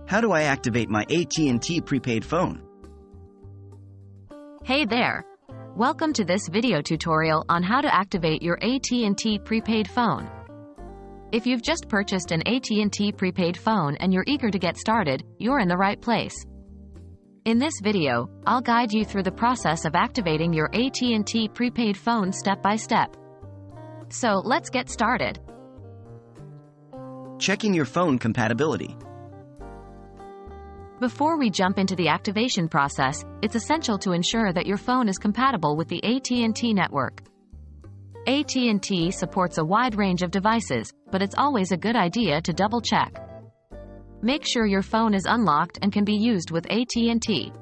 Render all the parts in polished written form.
How do I activate my AT&T prepaid phone? Hey there! Welcome to this video tutorial on how to activate your AT&T prepaid phone. If you've just purchased an AT&T prepaid phone and you're eager to get started, you're in the right place. In this video, I'll guide you through the process of activating your AT&T prepaid phone step by step. So let's get started. Checking your phone compatibility. Before we jump into the activation process, it's essential to ensure that your phone is compatible with the AT&T network. AT&T supports a wide range of devices, but it's always a good idea to double-check. Make sure your phone is unlocked and can be used with AT&T.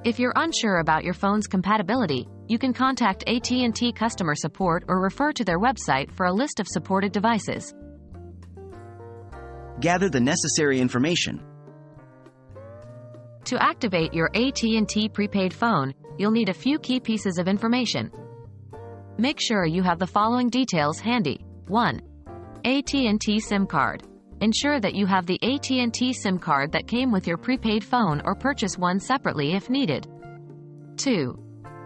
If you're unsure about your phone's compatibility, you can contact AT&T customer support or refer to their website for a list of supported devices. Gather the necessary information. To activate your AT&T prepaid phone, you'll need a few key pieces of information. Make sure you have the following details handy. 1. AT&T SIM card. Ensure that you have the AT&T SIM card that came with your prepaid phone or purchase one separately if needed. 2.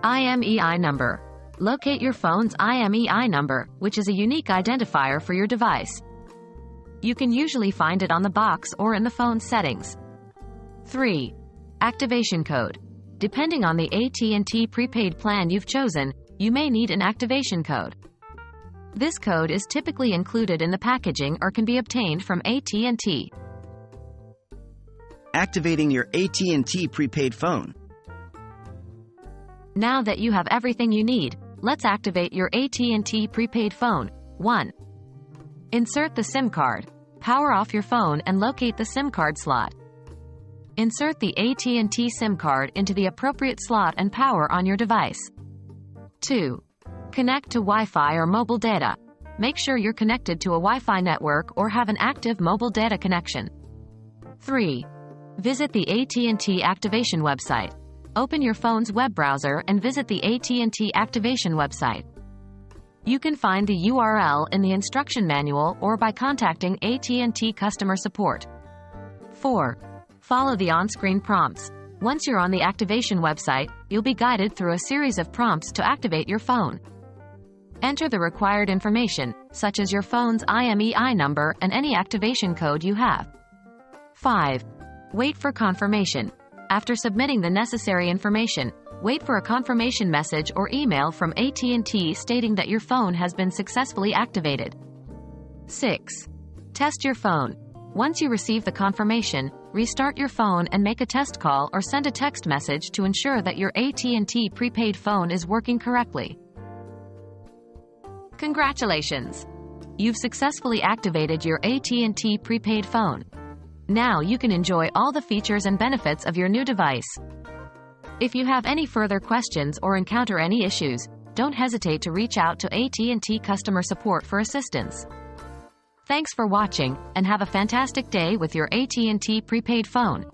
IMEI number. Locate your phone's IMEI number, which is a unique identifier for your device. You can usually find it on the box or in the phone settings. 3. Activation code. Depending on the AT&T prepaid plan you've chosen, you may need an activation code. This code is typically included in the packaging or can be obtained from AT&T. Activating your AT&T prepaid phone. Now that you have everything you need, let's activate your AT&T prepaid phone. 1. Insert the SIM card. Power off your phone and locate the SIM card slot. Insert the AT&T SIM card into the appropriate slot and power on your device. 2. Connect to Wi-Fi or mobile data. Make sure you're connected to a Wi-Fi network or have an active mobile data connection. 3. Visit the AT&T activation website. Open your phone's web browser and visit the AT&T activation website. You can find the URL in the instruction manual or by contacting AT&T customer support. 4. Follow the on-screen prompts. Once you're on the activation website, you'll be guided through a series of prompts to activate your phone. Enter the required information, such as your phone's IMEI number and any activation code you have. 5. Wait for confirmation. After submitting the necessary information, wait for a confirmation message or email from AT&T stating that your phone has been successfully activated. 6. Test your phone. Once you receive the confirmation, restart your phone and make a test call or send a text message to ensure that your AT&T prepaid phone is working correctly. Congratulations! You've successfully activated your AT&T prepaid phone. Now you can enjoy all the features and benefits of your new device. If you have any further questions or encounter any issues, don't hesitate to reach out to AT&T customer support for assistance. Thanks for watching, and have a fantastic day with your AT&T prepaid phone.